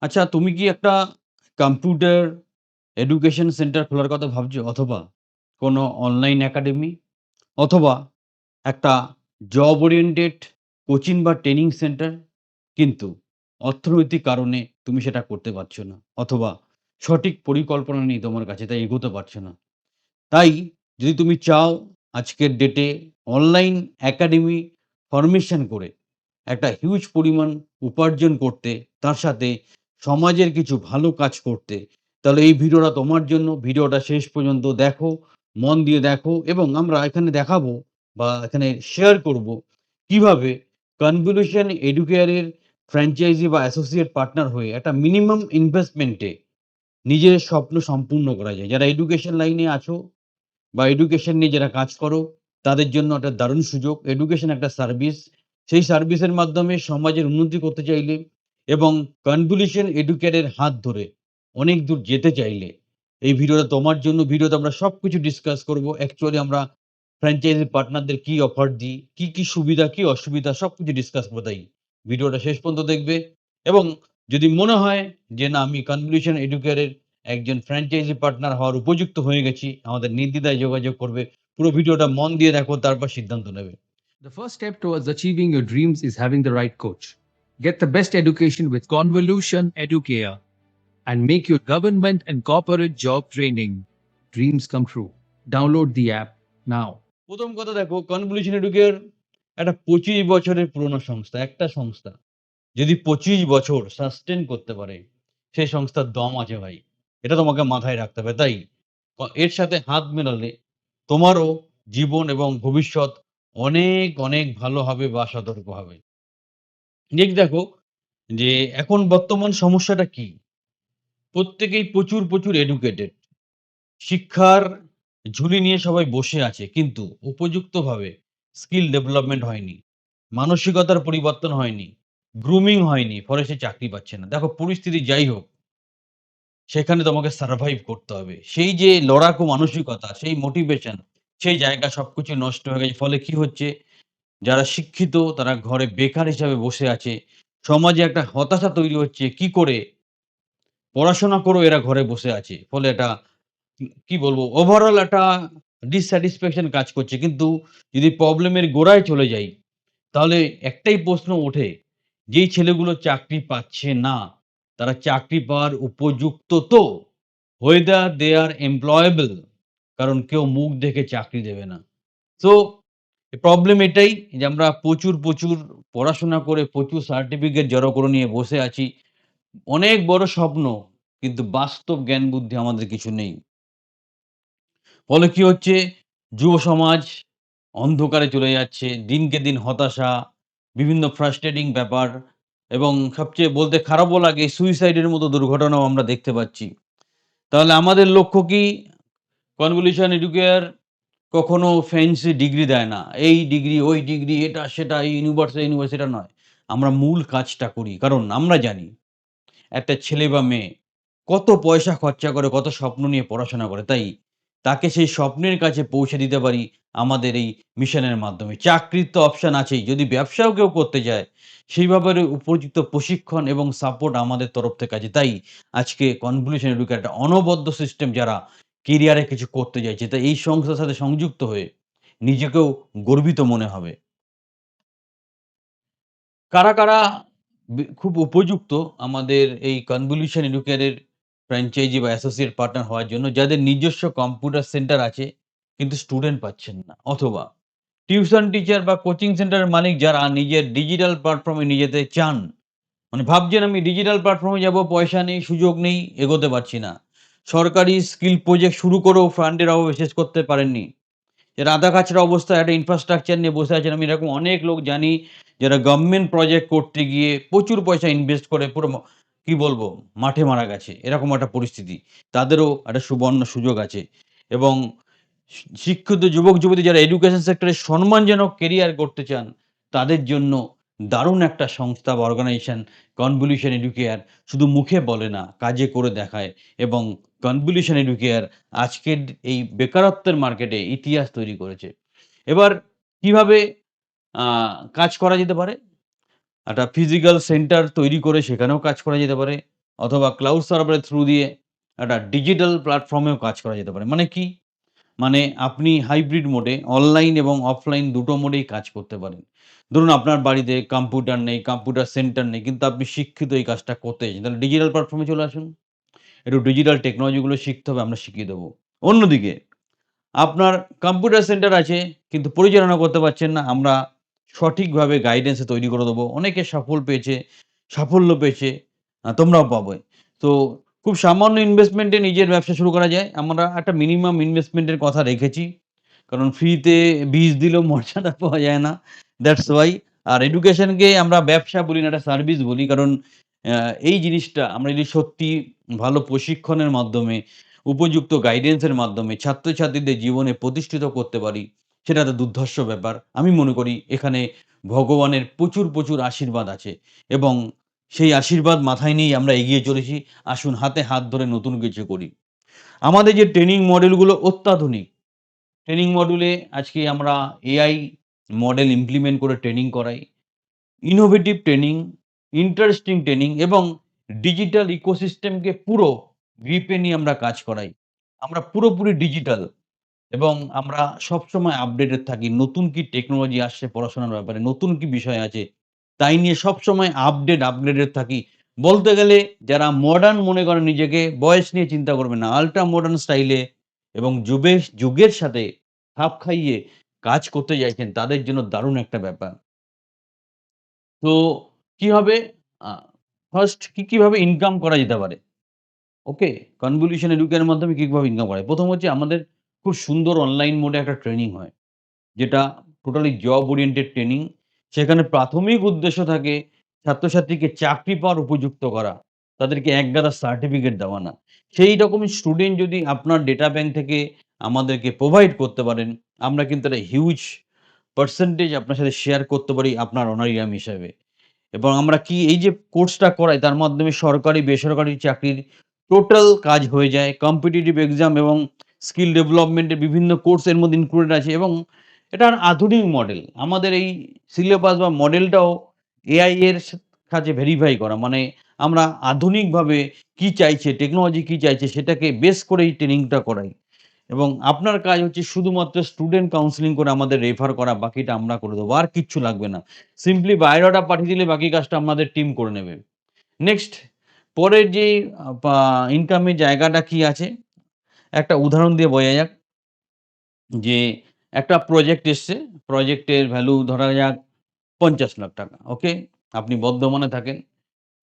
আচ্ছা, তুমি কি একটা কম্পিউটার এডুকেশন সেন্টার খোলার কথা ভাবছো? অথবা কোনো অনলাইন একাডেমি? অথবা একটা জব ওরিয়েন্টেড কোচিং বা ট্রেনিং সেন্টার? কিন্তু অর্থনৈতিক কারণে তুমি সেটা করতে পারছো না। অথবা সঠিক পরিকল্পনা নেই তোমার কাছে, তাই এগোতে পারছো না। তাই যদি তুমি চাও আজকের ডেটে অনলাইন একাডেমি ফরমেশন করে একটা হিউজ পরিমাণ উপার্জন করতে, তার সাথে সমাজের কিছু ভালো কাজ করতে, তাহলে এই ভিডিওটা তোমার জন্য। ভিডিওটা শেষ পর্যন্ত দেখো, মন দিয়ে দেখো এবং আমরা এখানে দেখাবো বা এখানে শেয়ার করব কিভাবে কনভলিউশন এডুকেয়ারের ফ্র্যাঞ্চাইজি বা অ্যাসোসিয়েট পার্টনার হয়ে একটা মিনিমাম ইনভেস্টমেন্টে নিজের স্বপ্ন সম্পূর্ণ করা যায়। যারা এডুকেশন লাইনে আছো বা এডুকেশন নিয়ে যারা কাজ করো, তাদের জন্য একটা দারুণ সুযোগ। এডুকেশন একটা সার্ভিস। সেই সার্ভিসের মাধ্যমে সমাজের উন্নতি করতে চাইলে এবং কনভলিউশন এডুকেয়ারের হাত ধরে অনেক দূর যেতে চাইলে এই ভিডিওটা তোমার জন্য। ভিডিওতে আমরা সবকিছু ডিসকাস করব। অ্যাকচুয়ালি আমরা ফ্র্যাঞ্চাইজি পার্টনারদের কি অফার দিই, কি সুবিধা, কি অসুবিধা সবকিছু ডিসকাস করব। তাই ভিডিওটা শেষ পর্যন্ত দেখবে এবং যদি মনে হয় যে না, আমি কনভলিউশন এডুকেয়ারের একজন ফ্র্যাঞ্চাইজি পার্টনার হওয়ার উপযুক্ত হয়ে গেছি, আমাদের নির্দ্বিধায় যোগাযোগ করবে। পুরো ভিডিওটা মন দিয়ে দেখো, তারপর সিদ্ধান্ত নেবে। The first step towards achieving your dreams is having the right coach. Get the best education with Convolution Educare and make your government and corporate job training dreams come true. Download the app now. প্রথম কথা দেখো, convolution educare একটা 25 বছরের পুরনো সংস্থা। একটা সংস্থা যদি 25 বছর সাস্টেইন করতে পারে, সেই সংস্থার দম আছে ভাই। এটা তোমাকে মাথায় রাখতে হবে। তাই এর সাথে হাত মেলালে তোমারও জীবন এবং ভবিষ্যৎ অনেক, অনেক ভালো হবে বা সতর্ক হবে। নেক্সট দেখো যে এখন বর্তমান সমস্যাটা কি? প্রত্যেকেই প্রচুর এডুকেটেড। শিক্ষার ঝুলি নিয়ে সবাই বসে আছে। কিন্তু উপযুক্তভাবে স্কিল ডেভেলপমেন্ট হয়নি। মানসিকতার পরিবর্তন হয়নি। গ্রুমিং হয়নি। ফলে সে চাকরি পাচ্ছে না। দেখো পরিস্থিতি যাই হোক, সেখানে তোমাকে সারভাইভ করতে হবে। সেই যে লড়াকু মানসিকতা, সেই মোটিভেশন, সেই জায়গা সবকিছু নষ্ট হয়ে গেছে। ফলে কি হচ্ছে? যারা শিক্ষিত তারা ঘরে বেকার হিসাবে বসে আছে। সমাজে একটা হতাশা তৈরি হচ্ছে। কি করে পড়াশোনা করেও এরা ঘরে বসে আছে। ফলে এটা কি বলবো? ওভারঅল একটা ডিসস্যাটিসফ্যাকশন কাজ করছে। কিন্তু যদি প্রবলেমের গোড়ায় চলে যাই, তাহলে একটাই প্রশ্ন ওঠে, যেই ছেলেগুলো চাকরি পাচ্ছে না, তারা চাকরি পাওয়ার উপযুক্ত তো? whether they are employable? কারণ কেউ মুখ দেখে চাকরি দেবে না। সো প্রবলেম এটাই যে আমরা প্রচুর পড়াশোনা করে প্রচুর সার্টিফিকেট জড়ো করে নিয়ে বসে আছি। অনেক বড় স্বপ্ন, কিন্তু বাস্তব জ্ঞান বুদ্ধি আমাদের কিছু নেই। ফলে কি হচ্ছে? যুব সমাজ অন্ধকারে চলে যাচ্ছে। দিনকে দিন হতাশা, বিভিন্ন ফ্রাস্ট্রেটিং ব্যাপার এবং সবচেয়ে বলতে খারাপও লাগে, সুইসাইডের মতো দুর্ঘটনাও আমরা দেখতে পাচ্ছি। তাহলে আমাদের লক্ষ্য কি? কনভলিউশন এডুকেয়ার কখনো ফ্যান্সি ডিগ্রি দেয় না। এই ডিগ্রি, ওই ডিগ্রি, এটা সেটা, এই ইউনিভার্স এটা নয়। আমরা মূল কাজটা করি। কারণ আমরা জানি একটা ছেলে বা মেয়ে কত পয়সা খরচা করে, কত স্বপ্ন নিয়ে পড়াশোনা করে। তাই তাকে সেই স্বপ্নের কাছে পৌঁছে দিতে পারি আমাদের এই মিশনের মাধ্যমে। চাকরির তো অপশন আছেই। যদি ব্যবসাও কেউ করতে চায়, সেই ব্যাপারে উপযুক্ত প্রশিক্ষণ এবং সাপোর্ট আমাদের তরফ থেকে আছে। তাই আজকে কনভলিউশন এডুকেশন একটা অনবদ্য সিস্টেম, যারা কেরিয়ারে কিছু করতে চাইছে, তাই এই সংস্থার সাথে সংযুক্ত হয়ে নিজেকেও গর্বিত মনে হবে। কারা খুব উপযুক্ত আমাদের এই কনভলিউশন এডুকেয়ারের ফ্র্যাঞ্চাইজি বা অ্যাসোসিয়েট পার্টনার হওয়ার জন্য? যাদের নিজস্ব কম্পিউটার সেন্টার আছে কিন্তু স্টুডেন্ট পাচ্ছেন না, অথবা টিউশন টিচার বা কোচিং সেন্টারের মালিক যারা নিজের ডিজিটাল প্ল্যাটফর্মে নিয়ে যেতে চান। মানে ভাবছেন আমি ডিজিটাল প্ল্যাটফর্মে যাব, পয়সা নেই, সুযোগ নেই, এগোতে পারছি না। সরকারি স্কিল প্রজেক্ট শুরু করেও ফান্ডের অভাবে শেষ করতে পারেননি। এর আধা-কাচরা অবস্থায় একটা ইনফ্রাস্ট্রাকচার নিয়ে বসে আছেন। আমি এরকম অনেক লোক জানি, যারা গভর্নমেন্ট প্রজেক্ট করতে গিয়ে প্রচুর পয়সা ইনভেস্ট করে পুরো কি বলবো? মাঠে মারা গেছে। এরকম একটা পরিস্থিতি। তাদেরও একটা সুবর্ণ সুযোগ আছে এবং শিক্ষিত যুবক-যুবতী যারা এডুকেশন সেক্টরে সম্মানজনক কেরিয়ার করতে চান, তাদের জন্য দারুণ একটা সংস্থা বা অর্গানাইজেশন কনভলিউশন এডুকেয়ার। শুধু মুখে বলে না, কাজে করে দেখায় এবং কনভলিউশন এডুকেয়ার আজকের এই বেকারত্বের মার্কেটে ইতিহাস তৈরি করেছে। এবার কিভাবে আ কাজ করা যেতে পারে? একটা ফিজিক্যাল সেন্টার তৈরি করে সেখানেও কাজ করা যেতে পারে। অথবা ক্লাউড সার্ভারের থ্রু দিয়ে একটা ডিজিটাল প্ল্যাটফর্মেও কাজ করা যেতে পারে। মানে কি? মানে আপনি হাইব্রিড মোডে অনলাইন এবং অফলাইন দুটো মোডেই কাজ করতে পারেন। ধরুন আপনার বাড়িতে কম্পিউটার নেই, কম্পিউটার সেন্টার নেই, কিন্তু আপনি শিক্ষিত এই কাজটা করতে চাইছেন। তাহলে ডিজিটাল প্ল্যাটফর্মে চলে আসুন। একটু ডিজিটাল টেকনোলজি গুলো শিখতে হবে, আমরা শিখিয়ে দেবো। অন্যদিকে আপনার কম্পিউটার সেন্টার আছে কিন্তু পরিচালনা করতে পারছেন না, আমরা সঠিকভাবে গাইডেন্স তৈরি করে দেবো। অনেকে সাফল্য পেয়েছে, তোমরাও পাবে। তো খুব সামান্য ইনভেস্টমেন্টে নিজের ব্যবসা শুরু করা যায়। আমরা একটা মিনিমাম ইনভেস্টমেন্টের কথা রেখেছি। কারণ ফ্রিতে বীজ দিলেও মর্যাদা পাওয়া যায় না। That's why. আর এডুকেশনকে আমরা ব্যবসা বলি না, একটা সার্ভিস বলি। কারণ এই জিনিসটা আমরা যদি সত্যি ভালো প্রশিক্ষণের মাধ্যমে, উপযুক্ত গাইডেন্সের মাধ্যমে ছাত্রছাত্রীদের জীবনে প্রতিষ্ঠিত করতে পারি, সেটা তো দুর্ধর্ষ ব্যাপার। আমি মনে করি এখানে ভগবানের প্রচুর আশীর্বাদ আছে এবং সেই আশীর্বাদ মাথায় নিয়েই আমরা এগিয়ে চলেছি। আসুন হাতে হাত ধরে নতুন কিছু করি। আমাদের যে ট্রেনিং মডেলগুলো অত্যাধুনিক। ট্রেনিং মডুলে আজকে আমরা এআই মডেল ইমপ্লিমেন্ট করে ট্রেনিং করাই। ইনোভেটিভ ট্রেনিং, ইন্টারেস্টিং ট্রেনিং এবং ডিজিটাল ইকোসিস্টেমকে পুরো গ্রিপে নিয়ে আমরা কাজ করাই। আমরা পুরোপুরি ডিজিটাল এবং আমরা সবসময় আপডেটেড থাকি। নতুন কি টেকনোলজি আসছে পড়াশোনার ব্যাপারে, নতুন কি বিষয় আছে, তাই নিয়ে সবসময় আপডেটেড থাকি। বলতে গেলে যারা মডার্ন মনে করেন নিজেকে, বয়স নিয়ে চিন্তা করবেন না। আল্ট্রা মডার্ন স্টাইলে এবং যুগের সাথে খাপ খাইয়ে কাজ করতে চাইছেন, তাদের জন্য দারুণ একটা ব্যাপার। তো কি হবে? আ ফার্স্ট কিভাবে ইনকাম করা যেতে পারে? ওকে? কনভলিউশন এডুকের মাধ্যমে কিভাবে ইনকাম করা যায়? ১ম হচ্ছে আমাদের খুব সুন্দর অনলাইন মোডে একটা ট্রেনিং হয়। যেটা টোটালি জব ওরিয়েন্টেড ট্রেনিং। সেখানে প্রাথমিক উদ্দেশ্য থাকে ছাত্রছাত্রীকে চাকরি পাওয়ার উপযুক্ত করা। তাদেরকে একগাদা সার্টিফিকেট দেওয়া না। সেই রকম স্টুডেন্ট যদি আপনার ডেটা ব্যাংক থেকে আমাদেরকে প্রোভাইড করতে পারেন, আমরা কিন্তু একটা হিউজ পার্সেন্টেজ আপনার সাথে শেয়ার করতে পারি আপনার অনারিয়াম হিসাবে। এবং আমরা কি এই যে কোর্সটা করাই তার মাধ্যমে সরকারি, বেসরকারি চাকরির টোটাল কাজ হয়ে যায়। কম্পিটিটিভ এক্সাম এবং স্কিল ডেভেলপমেন্ট এর বিভিন্ন কোর্স এর মধ্যে ইনক্লুডেড আছে এবং এটা আর আধুনিক মডেল। আমাদের এই সিলেবাস বা মডেলটাও এআই এর কাছে ভেরিফাই করা। মানে আমরা আধুনিকভাবে কি চাইছে, টেকনোলজি কি চাইছে সেটাকে বেস করে এই ট্রেনিংটা করাই। এবং আপনার কাজ হচ্ছে শুধুমাত্র স্টুডেন্ট কাউন্সেলিং করে আমাদের রেফার করা, বাকিটা আমরা করে দেবো। আর কিচ্ছু লাগবে না। সিম্পলি বায়োডাটা পাঠিয়ে দিলে বাকি কাজটা আমাদের টিম করে নেবে। নেক্সট পরের যেই আ পা ইনকামের জায়গাটা কি আছে? একটা উদাহরণ দিয়ে বোঝা যাক যে একটা প্রজেক্ট এসছে। প্রজেক্টের ভ্যালু ধরা যাক ৳৫০,০০,০০০। ওকে? আপনি বর্ধমানে থাকেন।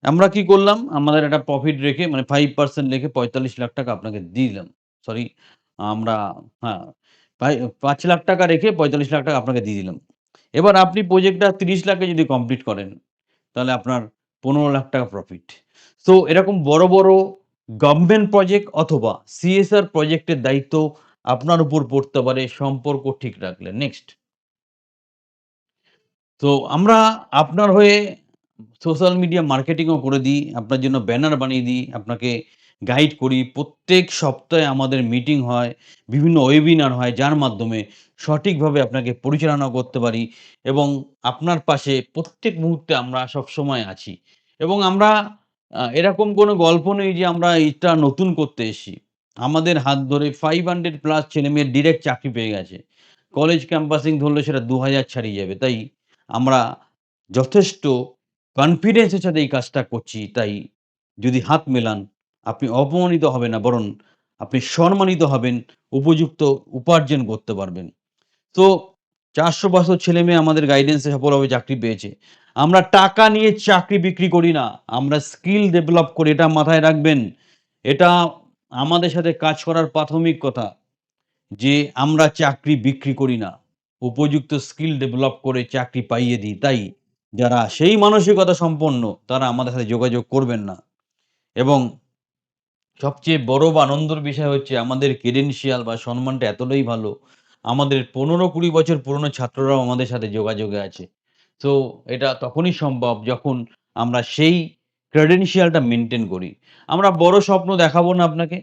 আমরা কি করলাম? আমাদের একটা প্রফিট রেখে মানে 5% রেখে ৳৪৫,০০,০০০ আপনাকে দিয়ে দিলাম। সরি আমরা হ্যাঁ, ৳৫,০০,০০০ রেখে ৳৪৫,০০,০০০ আপনাকে দিয়ে দিলাম। এবার আপনি প্রজেক্টটা ৩০,০০,০০০ এ যদি কমপ্লিট করেন, তাহলে আপনার ৳১৫,০০,০০০ প্রফিট। সো এরকম বড় গভর্নমেন্ট প্রজেক্ট অথবা সিএসআর প্রজেক্টের দায়িত্ব আপনার উপর পড়তে পারে সম্পর্ক ঠিক রাখলে। নেক্সট তো আমরা আপনার হয়ে সোশ্যাল মিডিয়া মার্কেটিংও করে দিই। আপনার জন্য ব্যানার বানিয়ে দিই। আপনাকে গাইড করি। প্রত্যেক সপ্তাহে আমাদের মিটিং হয়। বিভিন্ন ওয়েবিনার হয় যার মাধ্যমে সঠিকভাবে আপনাকে পরিচালনা করতে পারি এবং আপনার পাশে প্রত্যেক মুহূর্তে আমরা সবসময় আছি। এবং আমরা এরকম কোনো গল্প নেই যে আমরা এটা নতুন করতে এসেছি। আমাদের হাত ধরে 500 প্লাস ছেলেমেয়ের ডিরেক্ট চাকরি পেয়ে গেছে। কলেজ ক্যাম্পাসিং ধরলে সেটা ২০০০ ছাড়িয়ে যাবে। তাই আমরা যথেষ্ট কনফিডেন্স এর সাথে এই কাজটা করছি। তাই যদি হাত মেলান, আপনি অপমানিত হবেন না, বরং আপনি সম্মানিত হবেন, উপযুক্ত উপার্জন করতে পারবেন। তো ৪০০-৫০০ ছেলেমেয়ে আমাদের গাইডেন্সে সফলভাবে চাকরি পেয়েছে। আমরা টাকা নিয়ে চাকরি বিক্রি করি না। আমরা স্কিল ডেভেলপ করি। এটা মাথায় রাখবেন। এটা আমাদের সাথে কাজ করার প্রাথমিক কথা। যে আমরা চাকরি বিক্রি করি না। উপযুক্ত স্কিল ডেভেলপ করে চাকরি পাইয়ে দিই। তাই যারা সেই মানসিকতা সম্পন্ন তারা আমাদের সাথে যোগাযোগ করবেন না। এবং সবচেয়ে বড় বা আনন্দের বিষয় হচ্ছে আমাদের ক্রেডেনশিয়াল বা সম্মানটা এতটাই ভালো। আমাদের ১৫-২০ বছর পুরনো ছাত্ররাও আমাদের সাথে যোগাযোগে আছে। তো এটা তখনই সম্ভব যখন আমরা সেই ক্রেডেনশিয়ালটা মেইনটেইন করি। আমরা বড় স্বপ্ন দেখাবো না আপনাকে।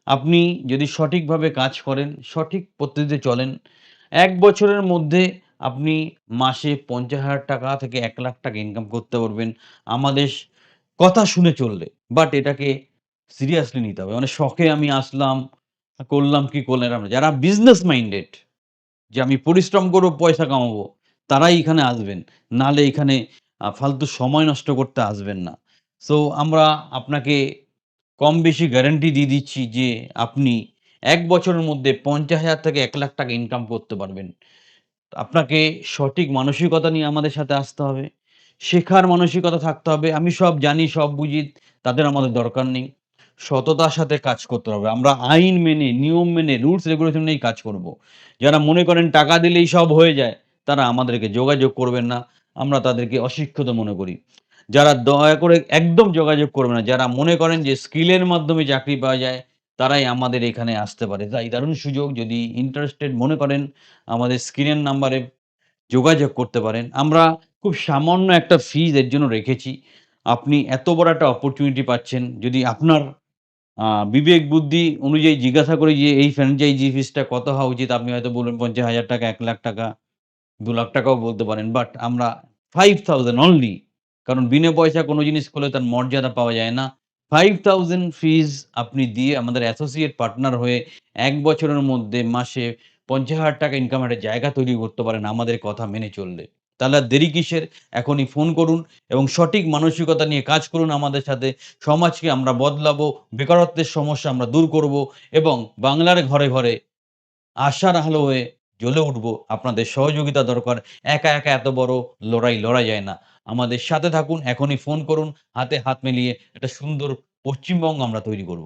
আপনি যদি সঠিকভাবে কাজ করেন, সঠিক পদ্ধতিতে চলেন, ১ বছরের মধ্যে আপনি মাসে ৳৫০,০০০ থেকে ৳১,০০,০০০ ইনকাম করতে পারবেন। আমাদের কথা শুনে চললে। বাট এটাকে সিরিয়াসলি নিতে হবে। মানে শখে আমি আসলাম, করলাম কি করলাম না। যারা বিজনেস মাইন্ডেড যে আমি পরিশ্রম করব, পয়সা কামাবো, তারাই এখানে আসবেন। নাহলে এখানে ফালতু সময় নষ্ট করতে আসবেন না। সো আমরা আপনাকে কম বেশি গ্যারান্টি দিয়ে দিচ্ছি যে আপনি ১ বছরের মধ্যে ৫০,০০০ থেকে ৳১,০০,০০০ ইনকাম করতে পারবেন। আপনাকে সঠিক মানসিকতা নিয়ে আমাদের সাথে আসতে হবে। শেখার মানসিকতা থাকতে হবে। আমি সব জানি, সব বুঝি, তাদের আমাদের দরকার নেই। সততার সাথে কাজ করতে হবে। আমরা আইন মেনে, নিয়ম মেনে, রুলস রেগুলেশন নিয়েই কাজ করব। যারা মনে করেন টাকা দিলেই সব হয়ে যায়, তারা আমাদেরকে যোগাযোগ করবেন না। আমরা তাদেরকে অশিক্ষিত মনে করি। যারা দয়া করে একদম যোগাযোগ করবেন না। যারা মনে করেন যে স্কিলের মাধ্যমে চাকরি পাওয়া যায়, তারাই আমাদের এখানে আসতে পারে। তাই দারুণ সুযোগ, যদি ইন্টারেস্টেড মনে করেন আমাদের স্ক্রিনের নাম্বারে যোগাযোগ করতে পারেন। আমরা খুব সামান্য একটা ফিজ এর জন্য রেখেছি। আপনি এত বড় একটা অপরচুনিটি পাচ্ছেন। যদি আপনার বিবেক বুদ্ধি অনুযায়ী জিজ্ঞাসা করি যে এই ফ্র্যাঞ্চাইজি ফিসটা কত হওয়া উচিত? আপনি হয়তো বলবেন ৳৫০,০০০, ৳১,০০,০০০, ৳২,০০,০০০ ও বলতে পারেন। বাট আমরা ৫,০০০ অনলি, কারণ বিনা পয়সায় কোন জিনিস করলে তার মর্যাদা পাওয়া যায় না। ৫,০০০ ফিস আপনি দিয়ে আমাদের অ্যাসোসিয়েট পার্টনার হয়ে ১ বছরের মধ্যে মাসে ৳৫০,০০০ ইনকামের একটা জায়গা তৈরি করতে পারেন আমাদের কথা মেনে চললে। তাহলে আর দেরি কিসের? এখনই ফোন করুন এবং সঠিক মানসিকতা নিয়ে কাজ করুন আমাদের সাথে। সমাজকে আমরা বদলাবো, বেকারত্বের সমস্যা আমরা দূর করব এবং বাংলার ঘরে, ঘরে আশার আলো হয়ে জ্বলে উঠবো। আপনাদের সহযোগিতা দরকার। একা, একা এত বড় লড়াই লড়া যায় না। আমাদের সাথে থাকুন, এখনই ফোন করুন। হাতে হাত মিলিয়ে একটা সুন্দর পশ্চিমবঙ্গ আমরা তৈরি করব।